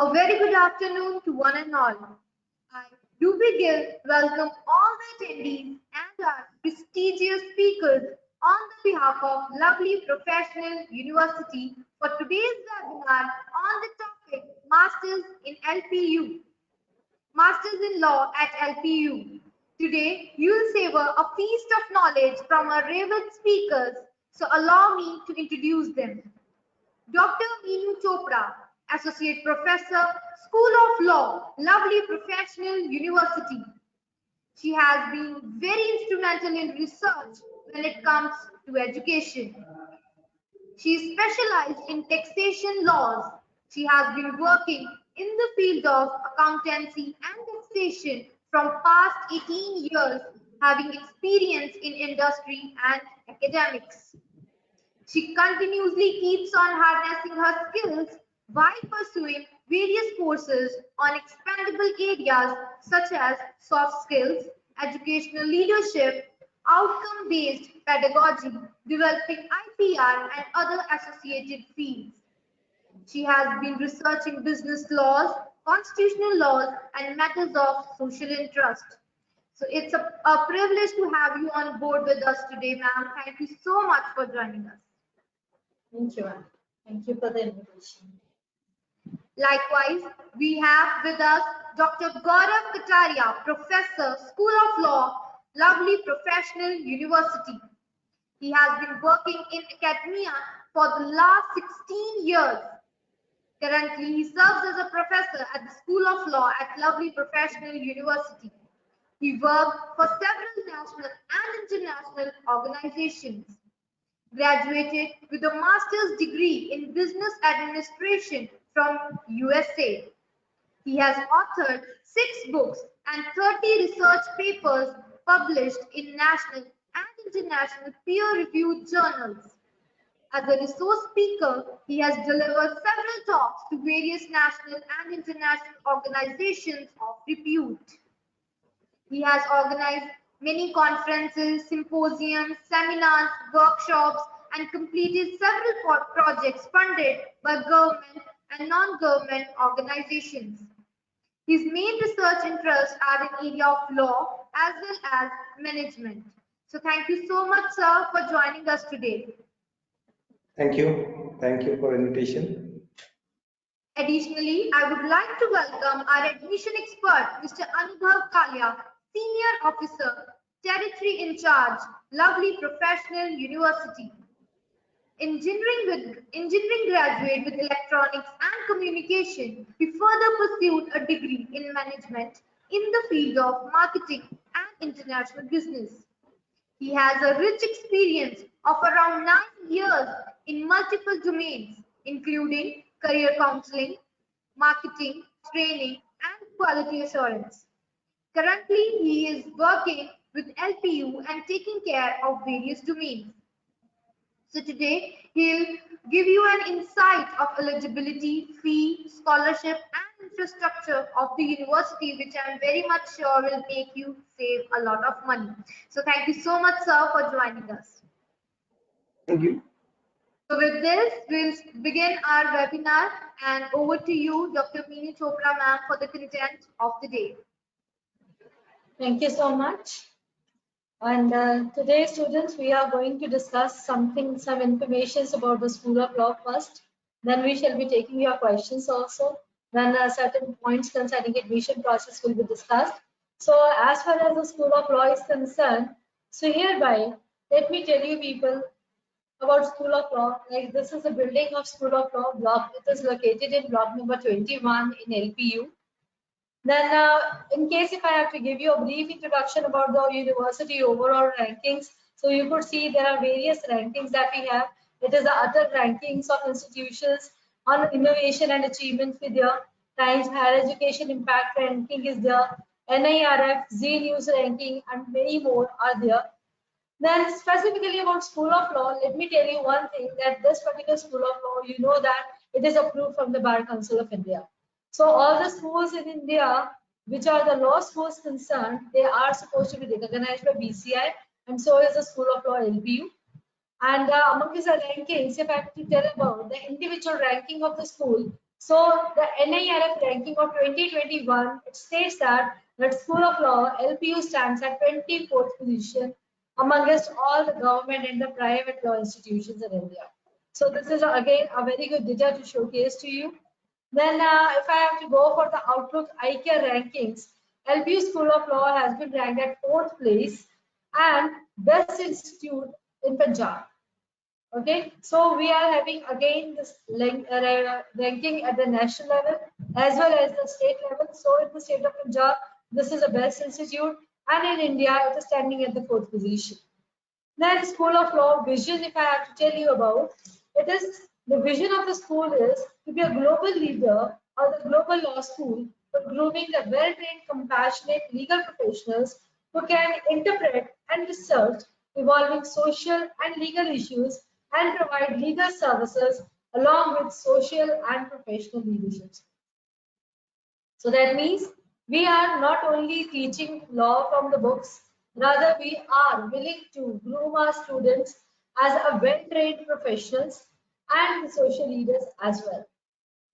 A very good afternoon to one and all. I do begin welcome all the attendees and our prestigious speakers on the behalf of lovely professional university for today's webinar on the topic Masters in LPU, Masters in Law at LPU. Today, you will savor a feast of knowledge from our revered speakers, so allow me to introduce them. Dr. Meenu Chopra, Associate Professor, School of Law, lovely professional university. She has been very instrumental in research when it comes to education. She is specialized in taxation laws. She has been working in the field of accountancy and taxation from past 18 years, having experience in industry and academics. She continuously keeps on harnessing her skills while pursuing various courses on expandable areas such as soft skills, educational leadership, outcome-based pedagogy, developing IPR, and other associated fields. She has been researching business laws, constitutional laws, and matters of social interest. So it's a privilege to have you on board with us today, ma'am. Thank you so much for joining us. Thank you, ma'am. Thank you for the invitation. Likewise, we have with us Dr. Gaurav Kataria, Professor, School of Law, lovely professional university. He has been working in academia for the last 16 years. Currently, he serves as a professor at the School of Law at lovely professional university. He worked for several national and international organizations. Graduated with a master's degree in business administration from USA. He has authored 6 books and 30 research papers published in national and international peer-reviewed journals. As a resource speaker, he has delivered several talks to various national and international organizations of repute. He has organized many conferences, symposiums, seminars, workshops, and completed several projects funded by government and non-government organizations. His main research interests are in the area of law as well as management. So thank you so much, sir, for joining us today. Thank you. Thank you for invitation. Additionally, I would like to welcome our admission expert, Mr. Anubhav Kalia, Senior Officer, Territory in Charge, lovely professional university. Engineering graduate with electronics and communication. He further pursued a degree in management in the field of marketing and international business. He has a rich experience of around 9 years in multiple domains, including career counseling, marketing, training, and quality assurance. Currently, he is working with LPU and taking care of various domains. So today, he'll give you an insight of eligibility, fee, scholarship, and infrastructure of the university, which I'm very much sure will make you save a lot of money. So thank you so much, sir, for joining us. Thank you. So with this, we'll begin our webinar, and over to you, Dr. Meenu Chopra, ma'am, for the content of the day. Thank you so much. And today, students, we are going to discuss some information about the School of Law first. Then we shall be taking your questions also. Then certain points concerning admission process will be discussed. So as far as the School of Law is concerned, so hereby, let me tell you people about School of Law. Like, this is a building of School of Law block. It is located in block number 21 in LPU. Then in case if I have to give you a brief introduction about the university overall rankings, so you could see there are various rankings that we have. It is the other rankings of institutions on innovation and achievement with there. Times Higher Education Impact ranking is there. NIRF, Z News ranking, and many more are there. Then specifically about School of Law, let me tell you one thing, that this particular School of Law, you know that it is approved from the Bar Council of India. So all the schools in India, which are the law schools concerned, they are supposed to be recognized by BCI, and so is the School of Law LPU. And among these rankings, if I have to tell about the individual ranking of the school, So the NIRF ranking of 2021, it states that School of Law LPU stands at 24th position amongst all the government and the private law institutions in India. So this is again a very good data to showcase to you. Then if I have to go for the Outlook ICARE rankings, LPU School of Law has been ranked at 4th place and Best Institute in Punjab. Okay, so we are having again this ranking at the national level as well as the state level. So in the state of Punjab, this is the best institute, and in India, it is standing at the 4th position. Then School of Law vision, if I have to tell you about, it is the vision of the school is to be a global leader or the global law school for grooming the well-trained, compassionate legal professionals who can interpret and research evolving social and legal issues and provide legal services along with social and professional leadership. So that means we are not only teaching law from the books, rather we are willing to groom our students as a well-trained professionals and social leaders as well.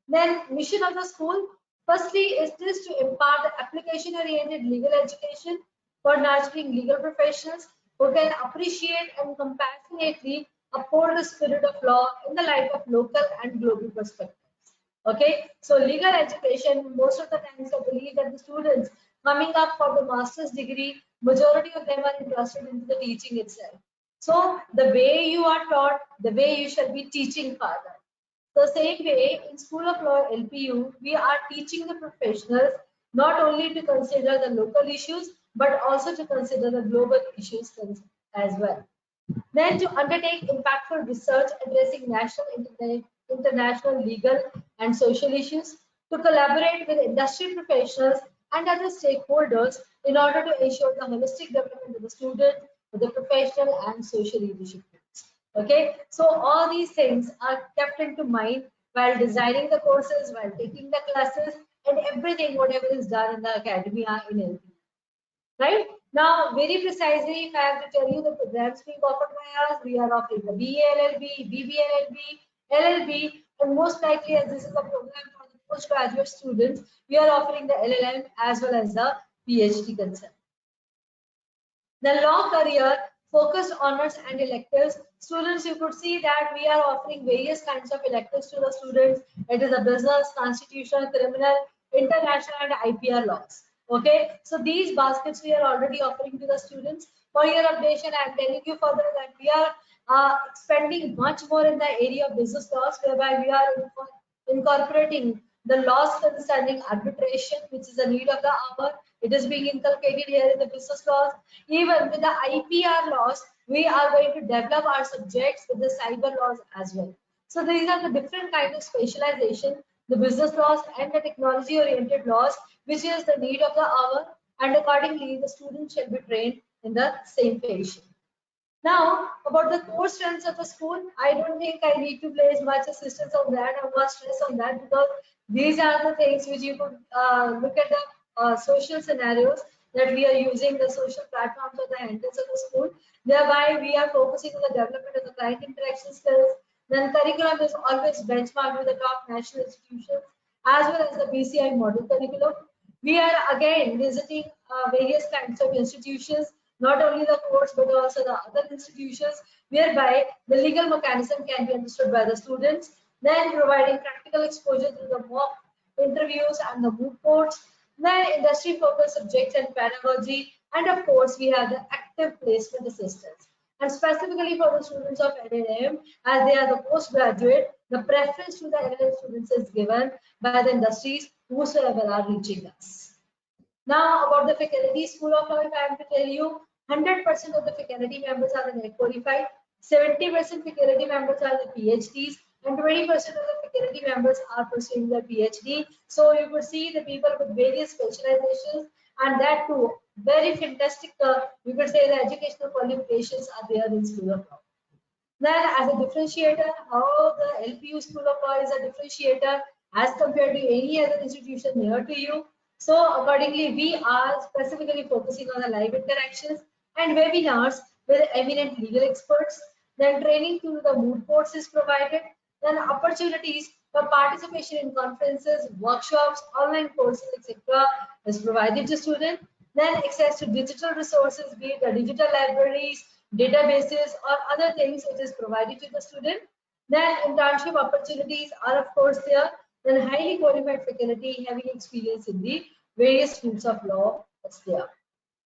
Then mission of the school, firstly is this to impart the application-oriented legal education for nurturing legal professionals who can appreciate and compassionately uphold the spirit of law in the light of local and global perspectives. Okay, so legal education, most of the times I believe that the students coming up for the master's degree, majority of them are interested into the teaching itself. So the way you are taught, the way you shall be teaching further. The same way in School of Law LPU, we are teaching the professionals not only to consider the local issues, but also to consider the global issues as well. Then to undertake impactful research addressing national, international, legal and social issues, to collaborate with industry professionals and other stakeholders in order to ensure the holistic development of the student, the professional and social leadership. Okay, so all these things are kept into mind while designing the courses, while taking the classes, and everything whatever is done in the academia in LPU. Right? Now, very precisely, if I have to tell you the programs being offered by us, we are offering the BA LLB, BB LLB, LLB, and most likely as this is a program for the postgraduate students, we are offering the LLM as well as the PhD concept. The law career focused honors and electives. Students, you could see that we are offering various kinds of electives to the students. It is a business, constitutional, criminal, international, and IPR laws. Okay, so these baskets we are already offering to the students. For your updation, I am telling you further that we are expanding much more in the area of business laws, whereby we are incorporating the laws concerning arbitration, which is a need of the hour. It is being inculcated here in the business laws. Even with the IPR laws, we are going to develop our subjects with the cyber laws as well. So these are the different kinds of specialization, the business laws and the technology oriented laws, which is the need of the hour, and accordingly the students shall be trained in the same fashion. Now, about the core strengths of the school, I don't think I need to place much assistance on that or much stress on that, because these are the things which you could look at the social scenarios that we are using, the social platforms or the handles of the school. Thereby, we are focusing on the development of the client interaction skills. Then curriculum is always benchmarked with the top national institutions as well as the BCI model curriculum. We are again visiting various kinds of institutions, not only the courts but also the other institutions, whereby the legal mechanism can be understood by the students. Then providing practical exposure through the mock interviews and the moot courts. Then industry focused subjects and pedagogy, and of course we have the active placement assistance. And specifically for the students of LLM, as they are the postgraduate, the preference to the LLM students is given by the industries whosoever are reaching us. Now about the faculty, School of Law, if I am to tell you, 100% of the faculty members are the NET qualified, 70% faculty members are the PhDs, and 20% of the faculty members are pursuing their PhD. So you could see the people with various specializations, and that too, very fantastic, you could say the educational qualifications are there in School of Law. Then as a differentiator, how the LPU School of Law is a differentiator as compared to any other institution near to you. So accordingly, we are specifically focusing on the live interactions and webinars with eminent legal experts. Then training through the moot courts is provided. Then opportunities for participation in conferences, workshops, online courses, etc. is provided to students. Then access to digital resources, be it the digital libraries, databases, or other things, it is provided to the student. Then internship opportunities are of course there. Then highly qualified faculty having experience in the various fields of law is there.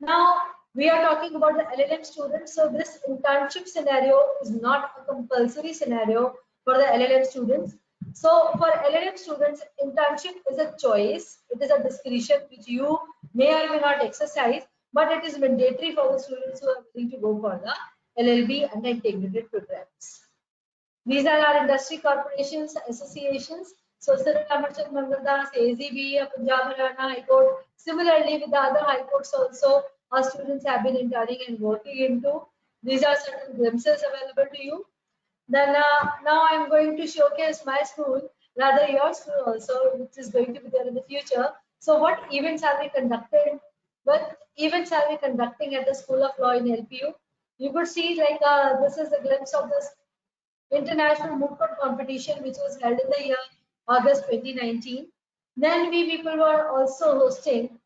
Now we are talking about the LLM students. So this internship scenario is not a compulsory scenario for the LLM students. So for LLM students, internship is a choice. It is a discretion which you may or may not exercise, but it is mandatory for the students who are willing to go for the LLB and integrated programs. These are our industry corporations, associations. So Sir Amarchand Mangaldas, AZB, Punjab Haryana High Court. Similarly, with the other high courts also, our students have been interning and working into. These are certain glimpses available to you. Then now I'm going to showcase my school, rather your school also, which is going to be there in the future. So what events are we conducted? What events are we conducting at the School of Law in LPU? You could see like this is a glimpse of this international moot court competition which was held in the year August 2019. Then we people were also hosting,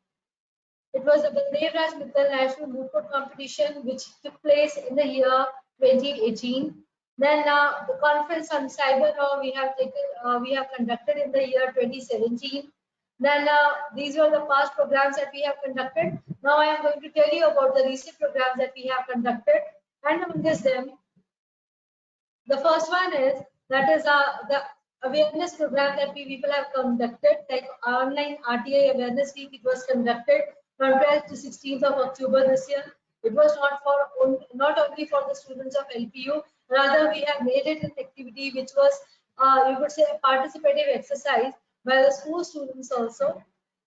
it was the Baldev Raj Mittal National Moot Court Competition which took place in the year 2018. Then the conference on cyber law we have conducted in the year 2017. Then these were the past programs that we have conducted. Now I am going to tell you about the recent programs that we have conducted, and amongst them the first one is that is the awareness program that we people have conducted, like online RTI awareness week. It was conducted from 12th to 16th of October this year. It was not only for the students of LPU, rather we have made it an activity which was you could say a participative exercise by the school students also.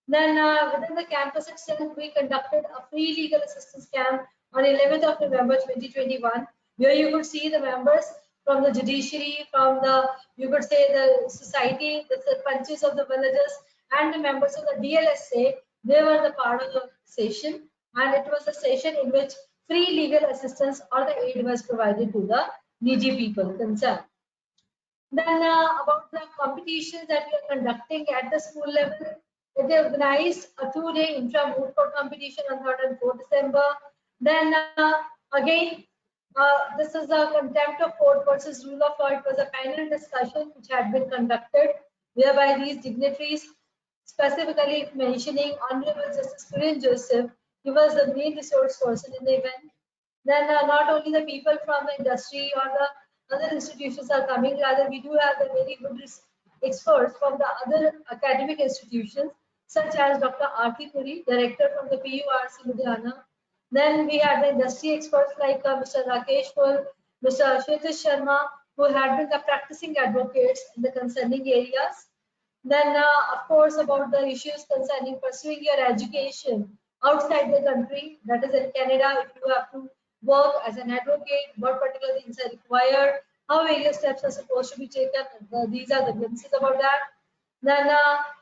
Then within the campus itself, we conducted a free legal assistance camp on 11th of November 2021. Here you could see the members from the judiciary, from the, you could say the society, the punches of the villages, and the members of the DLSA. They were the part of the session, and it was a session in which free legal assistance or the aid was provided to the needy people concerned. Then about the competitions that we are conducting at the school level, they organized a 2-day intra-moot court competition on 3rd and 4th December. Then again, this is a contempt of court versus rule of law. It was a panel discussion which had been conducted, whereby these dignitaries, specifically mentioning Honorable Justice Kiran Joseph, he was the main resource person in the event. Then not only the people from the industry or the other institutions are coming, rather we do have the very good experts from the other academic institutions, such as Dr. Aarti Puri, director from the PURC Ludhiana. Then we had the industry experts like Mr. Rakesh Pul, Mr. Ashwatish Sharma, who had been the practicing advocates in the concerning areas. Then, of course, about the issues concerning pursuing your education outside the country, that is in Canada, if you have to work as an advocate, what particular things are required, how various steps are supposed to be taken. These are the glimpses about that. Then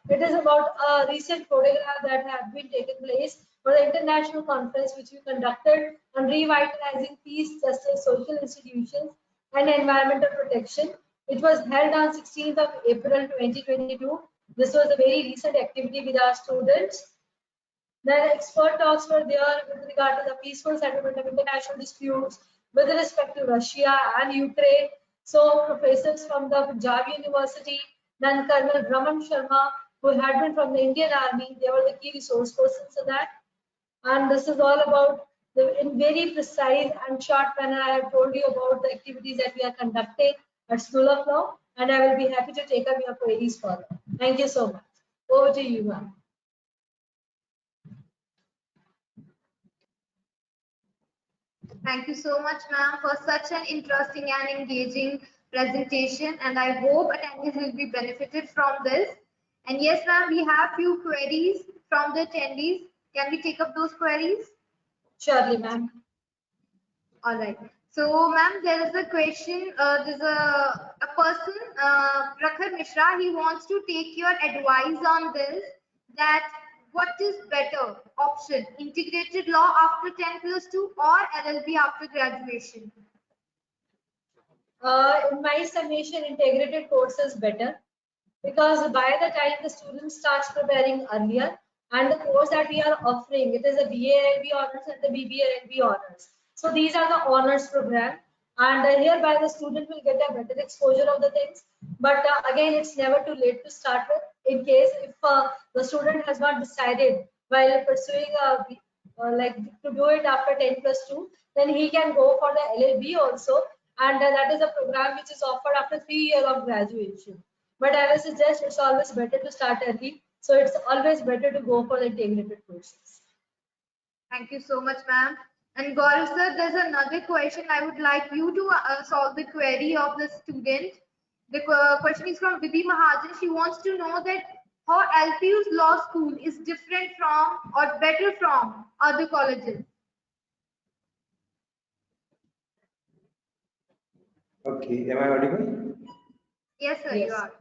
it is about a recent photograph that have been taken place for the international conference which we conducted on revitalizing peace, justice, social institutions, and environmental protection. It was held on 16th of April 2022. This was a very recent activity with our students. Then expert talks were there with regard to the peaceful settlement of international disputes with respect to Russia and Ukraine. So professors from the Punjab University, then Colonel Raman Sharma, who had been from the Indian Army, they were the key resource persons in that. And this is all about in very precise and short manner. I have told you about the activities that we are conducting at School of Law, and I will be happy to take up your queries further. Thank you so much. Over to you, ma'am. Thank you so much, ma'am, for such an interesting and engaging presentation. And I hope attendees will be benefited from this. And yes, ma'am, we have few queries from the attendees. Can we take up those queries? Surely, ma'am. All right. So, ma'am, there is a question. There's a person, Prakhar Mishra. He wants to take your advice on this. That what is better option, integrated law after 10+2 or LLB after graduation? in my summation, integrated course is better, because by the time the student starts preparing earlier, and the course that we are offering, it is a BA LB honors and the BBA LB honors. So these are the honors program, and hereby the student will get a better exposure of the things. But again, it's never too late to start with. In case if the student has not decided while pursuing like to do it after 10+2, then he can go for the LLB also, and that is a program which is offered after 3 years of graduation. But I will suggest it's always better to start early. So it's always better to go for the integrated courses. Thank you so much, ma'am. And Gaurav sir, there's another question. I would like you to solve the query of the student. The question is from Bibi Mahajan. She wants to know that how LPU's law school is different from or better from other colleges. Okay, am I audible? Yes, sir, Yes. you are.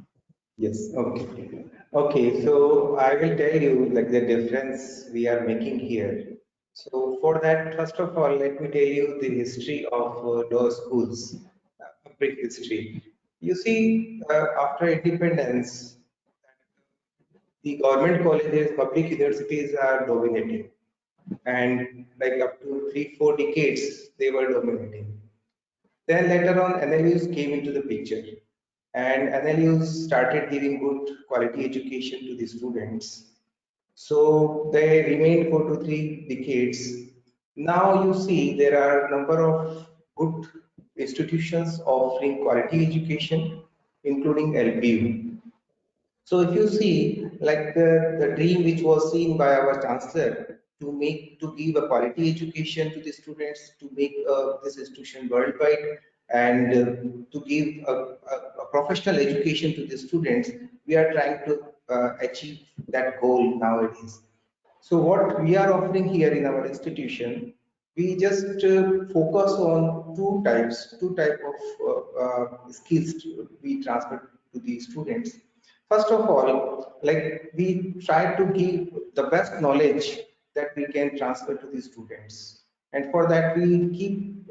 Yes, okay. Okay, so I will tell you like the difference we are making here. So for that, first of all, let me tell you the history of those schools, a brief history. You see, after independence, the government colleges, public universities are dominating, and like up to 3, 4 decades, they were dominating. Then later on, NLUs came into the picture, and NLUs started giving good quality education to the students. So they remained for 2, 3 decades. Now you see there are a number of good institutions offering quality education, including LPU. So if you see, like the dream which was seen by our chancellor to give a quality education to the students, to make this institution worldwide, and to give a professional education to the students, we are trying to achieve that goal nowadays. So what we are offering here in our institution, we just focus on two type of skills we transfer to the students. First of all, like we try to give the best knowledge that we can transfer to the students, and for that we keep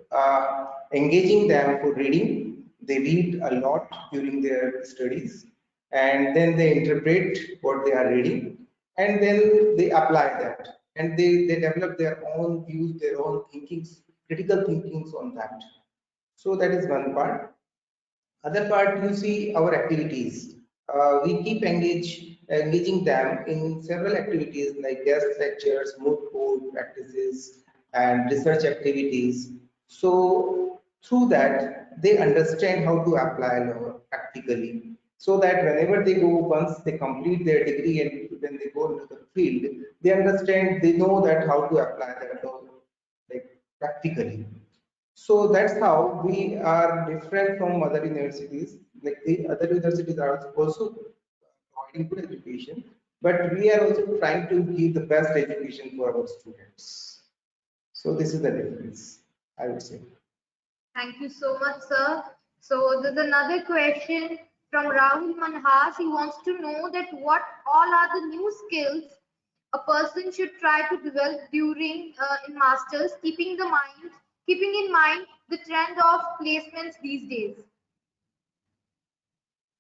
engaging them for reading. They read a lot during their studies, and then they interpret what they are reading, and then they apply that, and they develop their own views, their own thinkings, critical thinkings on that. So that is one part. Other part, you see our activities. We keep engaging them in several activities like guest lectures, moot court practices, and research activities. So through that, they understand how to apply law practically. So that whenever they go, once they complete their degree and when they go into the field, they understand, they know that how to apply that law like practically. So that's how we are different from other universities. Like the other universities are also providing good education, but we are also trying to give the best education for our students. So this is the difference, I would say. Thank you so much, sir. So there's another question from Rahul Manhas. He wants to know that what all are the new skills a person should try to develop during in masters, keeping in mind the trend of placements these days.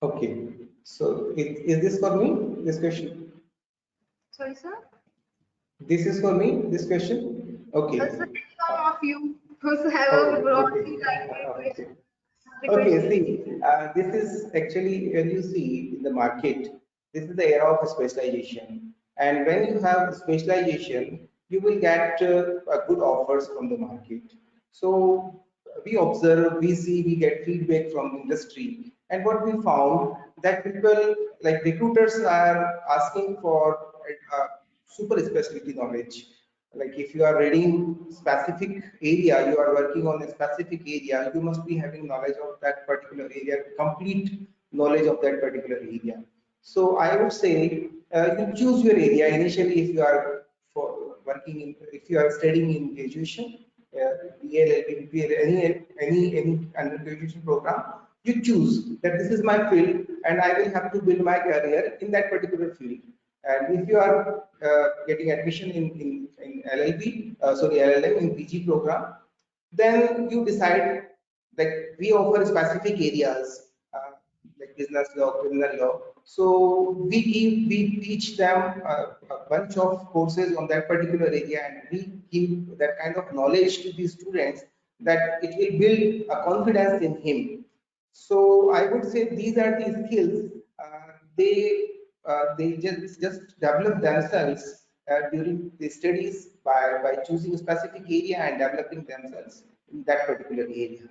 Okay. So is this for me? This question? Sorry, sir. This is for me. This question? Okay. Also, any one of you who have Oh, broadly okay. like a Okay. question. The Okay, question. see, this is actually when you see in the market, this is the era of specialization. And when you have specialization, you will get good offers from the market. So we observe, we see, we get feedback from industry. And what we found that people like recruiters are asking for super specialty knowledge. Like if you are reading specific area, you are working on a specific area, you must be having knowledge of that particular area, complete knowledge of that particular area. So I would say you choose your area initially if you are for working in, if you are studying in graduation, BL, any undergraduate program, you choose that this is my field and I will have to build my career in that particular field. And if you are getting admission in LLB, sorry, LLM in PG program, then you decide like we offer specific areas like business law, criminal law. So we teach them a bunch of courses on that particular area, and we give that kind of knowledge to the students that it will build a confidence in him. So I would say these are the skills they just develop themselves during the studies by choosing a specific area and developing themselves in that particular area.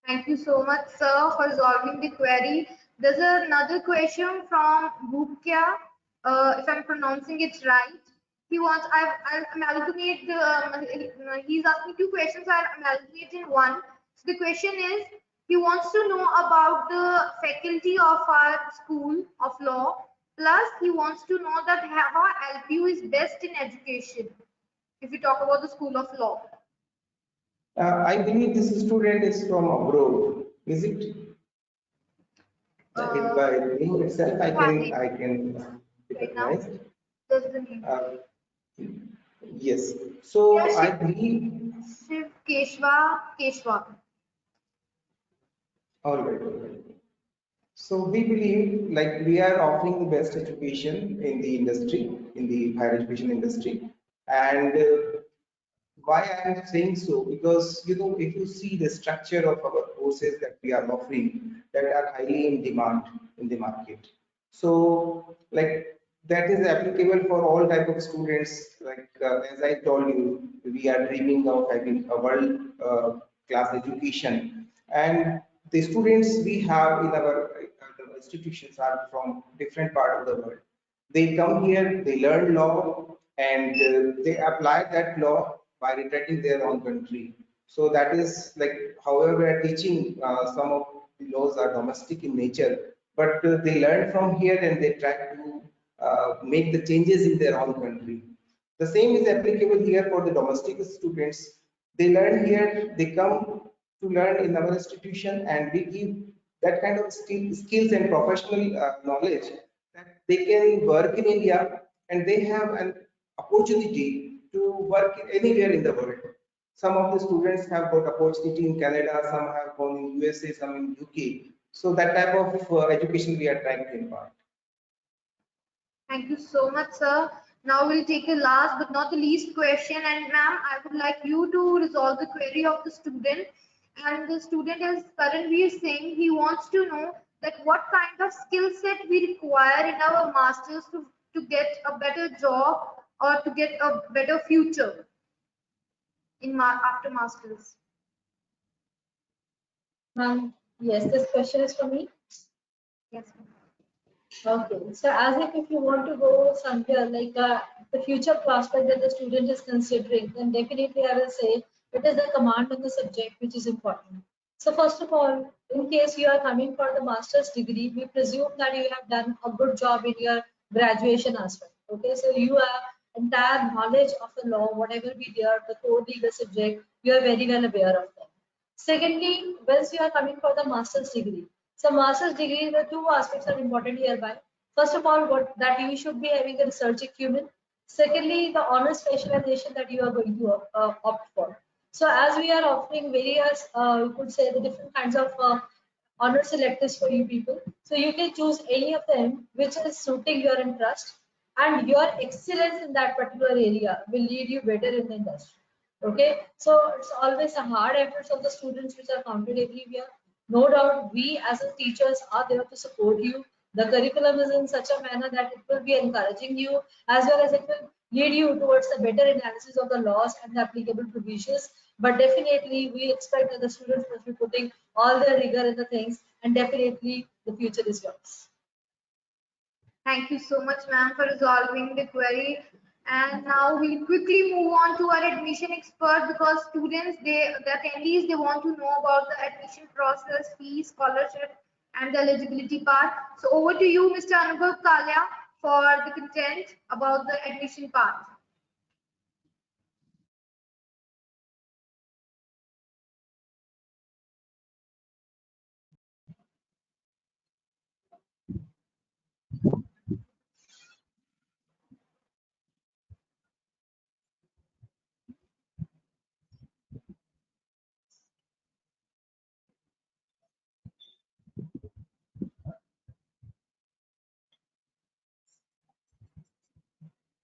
Thank you so much, sir, for resolving the query. There's another question from Bhupkya, if I'm pronouncing it right. He wants, I'll amalgamate he's asking two questions, I'll amalgamate in one. So the question is, he wants to know about the faculty of our school of law, plus he wants to know that how LPU is best in education, if we talk about the school of law. I believe this student is from abroad. Is it? By name itself, I can Right now, recognize. does the name. Uh, yes. So Yeah, I believe. Shiv Keshwa. All right. All right. So we believe like we are offering the best education in the industry, in the higher education industry, and why I am saying so, because if you see the structure of our courses that we are offering that are highly in demand in the market. So like that is applicable for all type of students. Like as I told you, we are dreaming of having a world class education, and the students we have in our institutions are from different part of the world. They come here, they learn law, and they apply that law by representing their own country. So that is like, however, we are teaching some of the laws are domestic in nature, but they learn from here and they try to make the changes in their own country. The same is applicable here for the domestic students. They learn here, they come to learn in our institution, and we give that kind of skills and professional knowledge that they can work in India, and they have an opportunity to work anywhere in the world. Some of the students have got opportunity in Canada, some have gone in USA, some in UK. So that type of education we are trying to impart. Thank you so much, sir. Now we'll take the last but not the least question. And ma'am, I would like you to resolve the query of the student. And the student is currently saying he wants to know that what kind of skill set we require in our masters to get a better job or to get a better future in after masters. Yes, this question is for me. Yes. Okay, so as if you want to go somewhere like the future prospect that the student is considering, then definitely I will say it is the command on the subject which is important. So first of all, in case you are coming for the master's degree, we presume that you have done a good job in your graduation as well. Okay, so you have entire knowledge of the law, whatever be there, the core legal subject, you are very well aware of them. Secondly, once you are coming for the master's degree, so master's degree, the two aspects are important hereby. First of all, what that you should be having a research acumen. Secondly, the honors specialization that you are going to opt for. So as we are offering various, you could say the different kinds of honor selectives for you people. So you can choose any of them which is suiting your interest, and your excellence in that particular area will lead you better in the industry. Okay, so it's always a hard efforts of the students which are counted everywhere. No doubt, we as a teachers are there to support you. The curriculum is in such a manner that it will be encouraging you as well as it will lead you towards a better analysis of the laws and the applicable provisions. But definitely, we expect that the students must be putting all their rigor in the things, and definitely the future is yours. Thank you so much, ma'am, for resolving the query. And now we'll quickly move on to our admission expert because students, the attendees, they want to know about the admission process, fees, scholarship, and the eligibility part. So over to you, Mr. Anubhav Kalia, for the content about the admission part.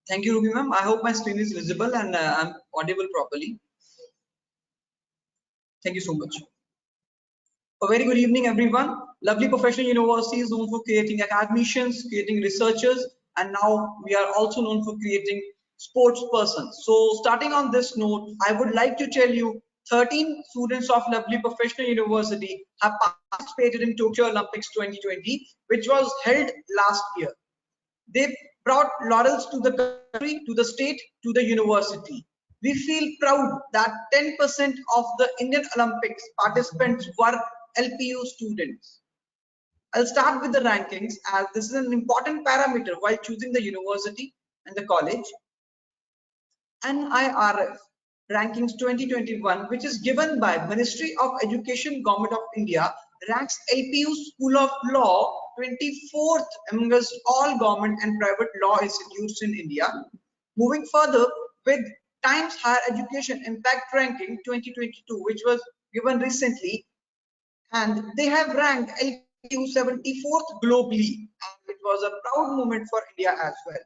Thank you, Ruby ma'am. I hope my screen is visible and I'm audible properly. Thank you so much. A very good evening, everyone. Lovely Professional University is known for creating academicians, creating researchers, and now we are also known for creating sports persons. So starting on this note, I would like to tell you 13 students of Lovely Professional University have participated in Tokyo Olympics 2020, which was held last year. They brought laurels to the country, to the state, to the university. We feel proud that 10% of the Indian Olympics participants were LPU students. I'll start with the rankings as this is an important parameter while choosing the university and the college. NIRF rankings 2021, which is given by Ministry of Education, Government of India, ranks LPU School of Law 24th amongst all government and private law institutes in India. Moving further with Times Higher Education Impact Ranking 2022, which was given recently, and they have ranked LPU 74th globally, and it was a proud moment for India as well.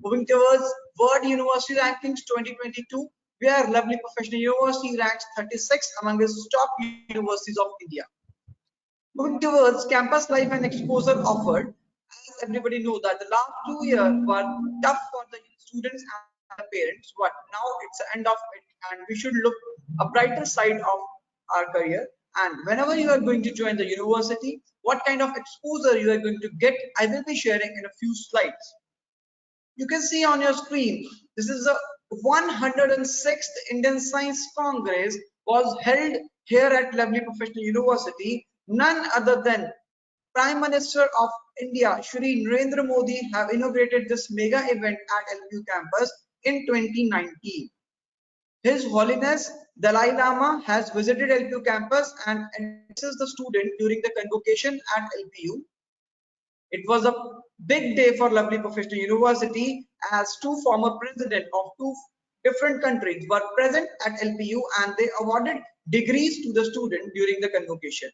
Moving towards World University Rankings 2022, where Lovely Professional University ranks 36 among the top universities of India. Moving towards campus life and exposure offered, as everybody knows that the last 2 years were tough for the students and the parents, but now it's the end of it and we should look a brighter side of our career. And whenever you are going to join the university, what kind of exposure you are going to get, I will be sharing in a few slides. You can see on your screen, this is the 106th Indian Science Congress was held here at Lovely Professional University. None other than Prime Minister of India, Shri Narendra Modi, have inaugurated this mega event at LPU campus in 2019. His Holiness Dalai Lama has visited LPU campus and addresses the student during the convocation at LPU. It was a big day for Lovely Professional University as two former presidents of two different countries were present at LPU and they awarded degrees to the student during the convocation.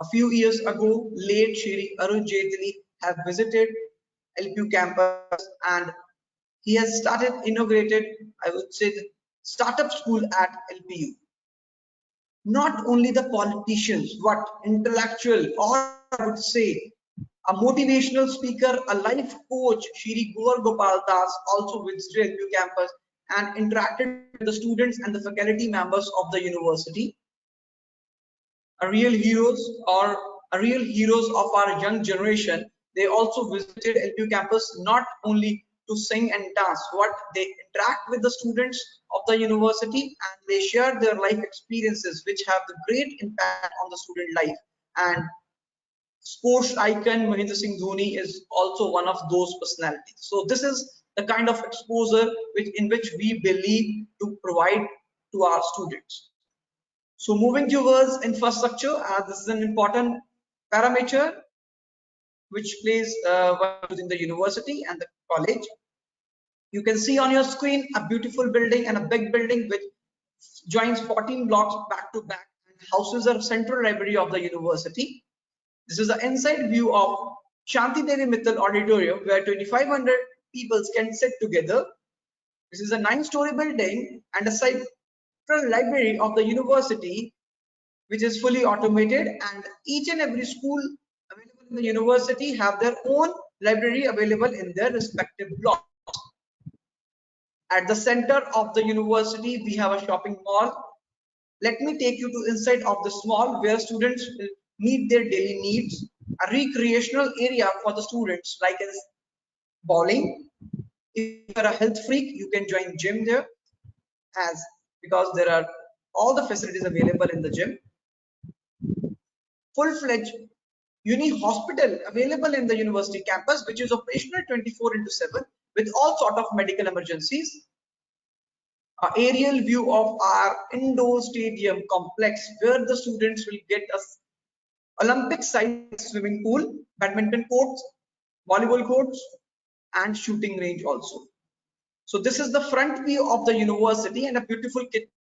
A few years ago, late Shri Arun Jaitley have visited LPU campus and he has inaugurated, I would say, the startup school at LPU. Not only the politicians, but intellectual, or I would say a motivational speaker, a life coach, Shri Gaur Gopal Das, also visited LPU campus and interacted with the students and the faculty members of the university. A real heroes of our young generation, they also visited LPU campus not only to sing and dance, but they interact with the students of the university and they share their life experiences which have the great impact on the student life. And sports icon Mahendra Singh Dhoni is also one of those personalities. So this is the kind of exposure in which we believe to provide to our students. So moving towards infrastructure, this is an important parameter which plays while choosing the university and the college. You can see on your screen a beautiful building and a big building which joins 14 blocks back to back and houses a central library of the university. This is the inside view of Shanti Devi Mittal Auditorium where 2,500 people can sit together. This is a 9-story building and a central library of the university which is fully automated, and each and every school available in the university have their own library available in their respective blocks. At the center of the university, we have a shopping mall. Let me take you to inside of this mall where students will meet their daily needs. A recreational area for the students like is bowling. If you are a health freak, you can join gym there because there are all the facilities available in the gym. Full-fledged uni hospital available in the university campus, which is operational 24/7 with all sort of medical emergencies. An aerial view of our indoor stadium complex where the students will get a Olympic sized swimming pool, badminton courts, volleyball courts, and shooting range also. So this is the front view of the university and a beautiful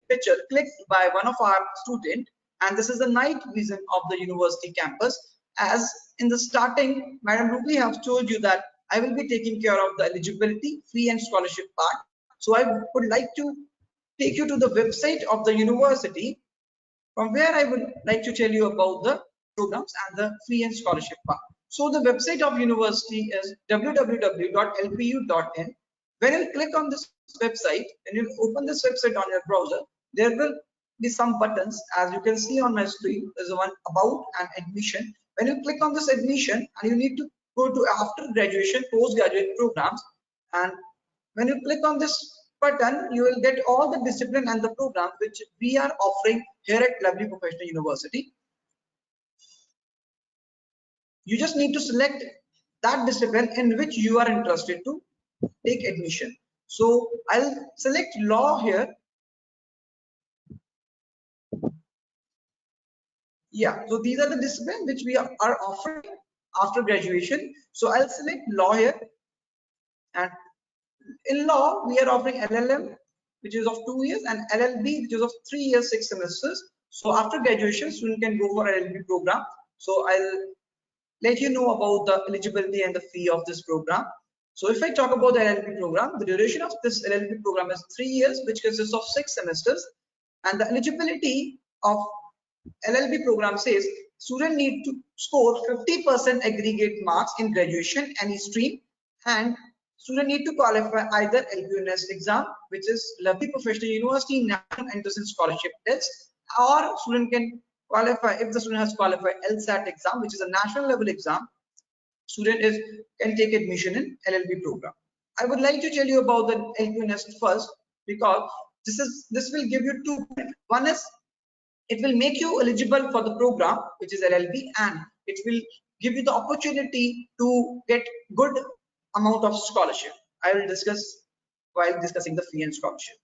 picture clicked by one of our students. And this is the night vision of the university campus. As in the starting, Madam Ruby has told you that I will be taking care of the eligibility, fee and scholarship part. So I would like to take you to the website of the university, from where I would like to tell you about the programs and the fee and scholarship part. So the website of university is www.lpu.in. When you click on this website and you open this website on your browser, there will be some buttons. As you can see on my screen, there's one about and admission. When you click on this admission, and you need to go to after graduation, postgraduate programs, and when you click on this button, you will get all the discipline and the programs which we are offering here at Lovely Professional University. You just need to select that discipline in which you are interested to take admission. So I'll select law here. Yeah, so these are the disciplines which we are offering after graduation. So I'll select law here, and in law we are offering LLM, which is of 2 years, and LLB, which is of 3 years 6 semesters. So after graduation, student can go for LLB program. So I'll let you know about the eligibility and the fee of this program. So if I talk about the LLB program, the duration of this LLB program is 3 years, which consists of 6 semesters, and the eligibility of LLB program says student need to score 50% aggregate marks in graduation any stream, and student need to qualify either LPU exam, which is Lovely Professional University National Entrance Scholarship Test, or student can qualify if the student has qualified LSAT exam, which is a national level exam. Student can take admission in LLB program. I would like to tell you about the LPU first, because this will give you 2 benefits. One is it will make you eligible for the program, which is LLB, and it will give you the opportunity to get good amount of scholarship. I will discuss while discussing the fee and scholarship.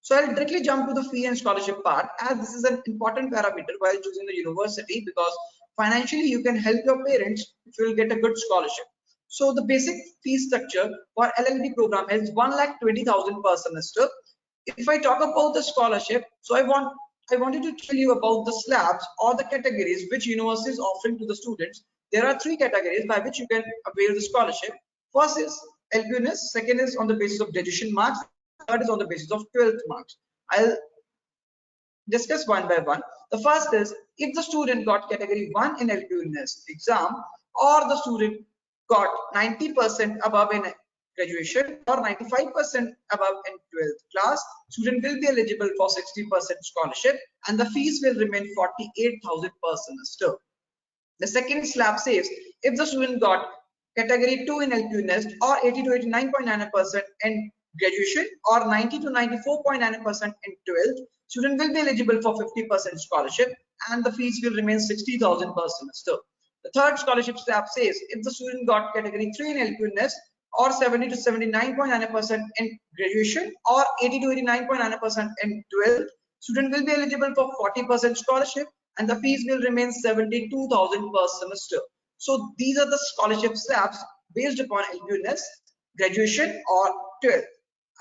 So I'll directly jump to the fee and scholarship part, as this is an important parameter while choosing the university, because financially you can help your parents if you will get a good scholarship. So the basic fee structure for LLB program is 1,20,000 per semester. If I talk about the scholarship, so I wanted to tell you about the slabs or the categories which university is offering to the students. There are 3 categories by which you can avail the scholarship. First is LPU, second is on the basis of graduation marks, third is on the basis of 12th marks. I'll discuss one by one. The first is if the student got category 1 in LPU exam, or the student got 90% above in graduation or 95% above in 12th class, student will be eligible for 60% scholarship, and the fees will remain 48,000 per semester. The second slab says if the student got category 2 in LPU or 80 to 89.9% in graduation or 90 to 94.9% in 12th, student will be eligible for 50% scholarship, and the fees will remain 60,000 per semester. The third scholarship slab says if the student got category 3 in LPU or 70 to 79.9% in graduation or 80 to 89.9% in 12th, student will be eligible for 40% scholarship, and the fees will remain 72,000 per semester. So these are the scholarship slabs based upon LPU, graduation or 12th.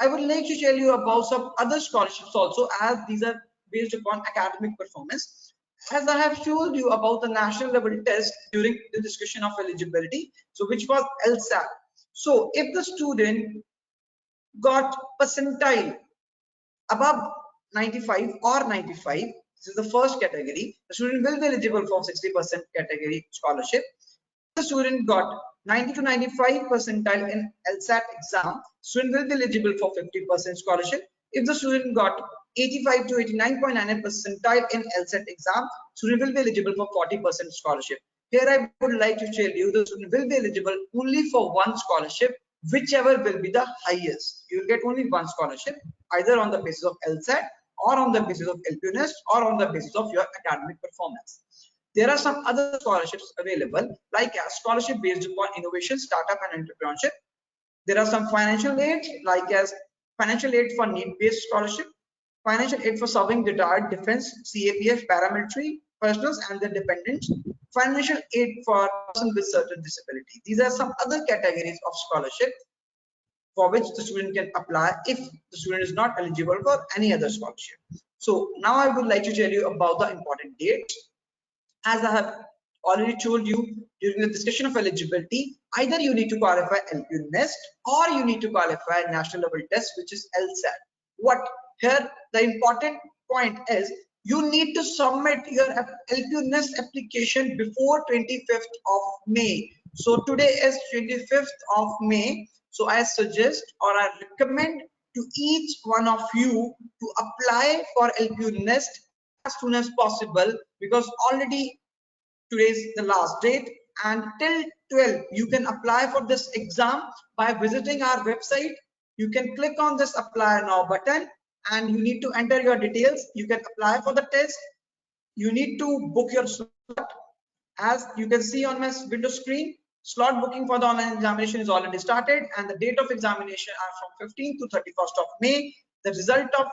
I would like to tell you about some other scholarships also, as these are based upon academic performance. As I have told you about the national level test during the discussion of eligibility, so which was LSAT. So if the student got percentile above 95 or 95, this is the first category, the student will be eligible for 60% category scholarship. If the student got 90 to 95 percentile in LSAT exam, student will be eligible for 50% scholarship. If the student got 85 to 89.9 percentile in LSAT exam, student will be eligible for 40% scholarship. Here I would like to tell you the student will be eligible only for one scholarship, whichever will be the highest. You will get only one scholarship, either on the basis of LSAT or on the basis of LPU or on the basis of your academic performance. There are some other scholarships available, like a scholarship based upon innovation, startup and entrepreneurship. There are some financial aid, like as financial aid for need-based scholarship, financial aid for serving retired defense, CAPF, paramilitary personnel and their dependents, financial aid for persons with certain disability. These are some other categories of scholarship for which the student can apply if the student is not eligible for any other scholarship. So now I would like to tell you about the important dates. As I have already told you, during the discussion of eligibility, either you need to qualify LPU Nest or you need to qualify national level test, which is LSAT. What here the important point is, you need to submit your LPU Nest application before 25th of May. So today is 25th of May. So I suggest or I recommend to each one of you to apply for LPU Nest as soon as possible, because already today is the last date, and till 12 you can apply for this exam by visiting our website. You can click on this apply now button and you need to enter your details. You can apply for the test. You need to book your slot. As you can see on my window screen, slot booking for the online examination is already started, and the date of examination are from 15th to 31st of May. The result of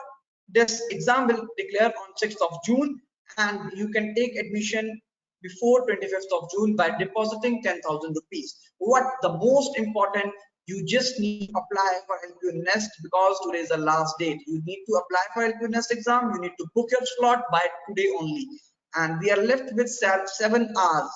this exam will declare on 6th of June, and you can take admission before 25th of June by depositing 10,000 rupees. What the most important, you just need to apply for LPU Nest, because today is the last date. You need to apply for LPU Nest exam. You need to book your slot by today only, and we are left with 7 hours.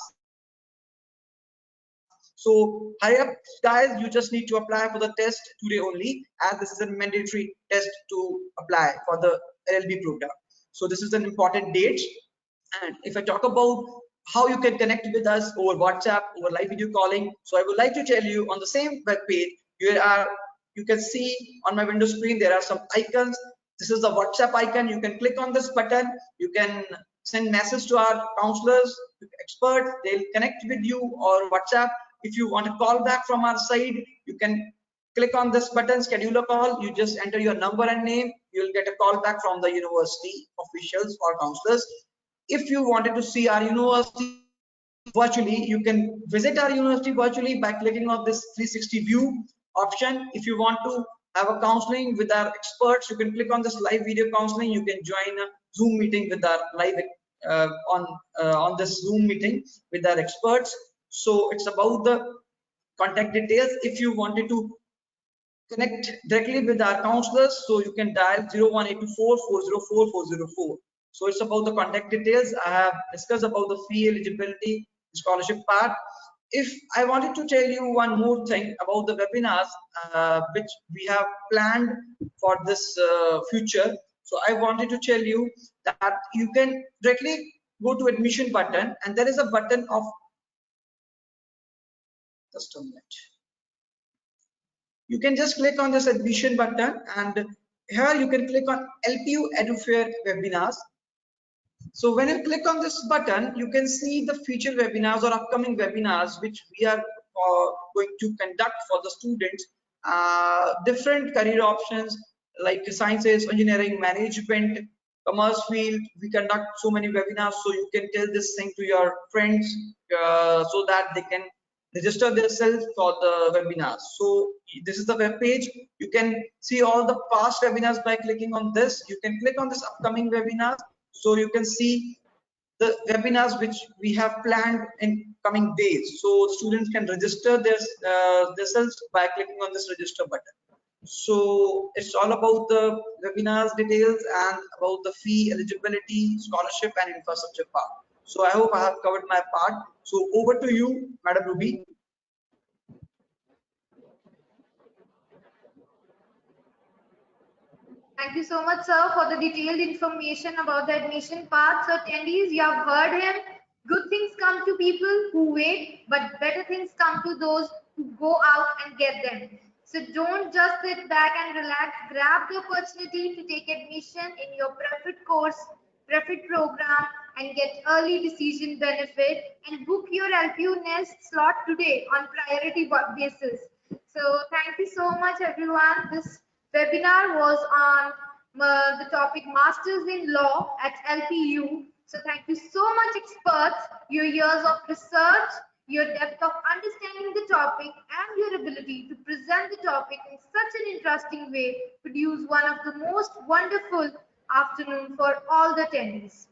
So hurry up guys, you just need to apply for the test today only, as this is a mandatory test to apply for the LLB program. So this is an important date. And if I talk about how you can connect with us over WhatsApp, over live video calling, so I would like to tell you, on the same web page, you can see on my window screen there are some icons. This is the WhatsApp icon. You can click on this button. You can send message to our counselors, experts. They'll connect with you, or WhatsApp. If you want a call back from our side, you can click on this button, schedule a call. You just enter your number and name. You'll get a call back from the university officials or counselors. If you wanted to see our university virtually, you can visit our university virtually by clicking on this 360 view option. If you want to have a counseling with our experts, you can click on this live video counseling. You can join a Zoom meeting with our live on this Zoom meeting with our experts. So it's about the contact details. If you wanted to connect directly with our counselors, so you can dial 01824 404 404. So it's about the contact details. I have discussed about the fee eligibility, scholarship part. If I wanted to tell you one more thing about the webinars which we have planned for this future, so I wanted to tell you that you can directly go to admission button, and there is a button of, just a minute. You can just click on this admission button, and here you can click on LPU Edu-Fair webinars. So when you click on this button, you can see the future webinars or upcoming webinars which we are going to conduct for the students. Different career options like sciences, engineering, management, commerce field. We conduct so many webinars, so you can tell this thing to your friends so that they can register themselves for the webinars. So this is the web page. You can see all the past webinars by clicking on this. You can click on this upcoming webinars, so you can see the webinars which we have planned in coming days. So students can register themselves by clicking on this register button. So it's all about the webinars details and about the fee, eligibility, scholarship and infrastructure part. So I hope I have covered my part. So over to you, Madam Ruby. Thank you so much, sir, for the detailed information about the admission part. So, attendees, you have heard him. Good things come to people who wait, but better things come to those who go out and get them. So, don't just sit back and relax. Grab the opportunity to take admission in your preferred course, preferred program, and get early decision benefit, and book your LPU Nest slot today on priority basis. So, thank you so much, everyone. This webinar was on the topic Masters in Law at LPU. So thank you so much, experts. Your years of research, your depth of understanding the topic, and your ability to present the topic in such an interesting way produce one of the most wonderful afternoon for all the attendees.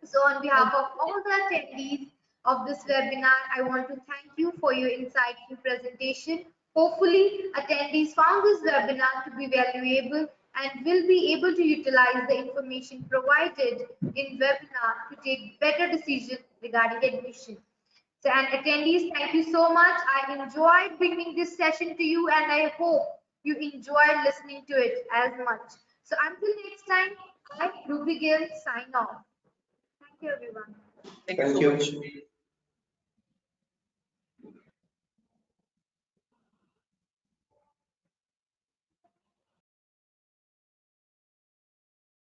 So on behalf of all the attendees of this webinar, I want to thank you for your insightful presentation. Hopefully, attendees found this webinar to be valuable and will be able to utilize the information provided in webinar to take better decisions regarding admission. So, and attendees, thank you so much. I enjoyed bringing this session to you, and I hope you enjoyed listening to it as much. So until next time, I, Ruby Gill, sign off. Thank you, everyone. Thank you so much.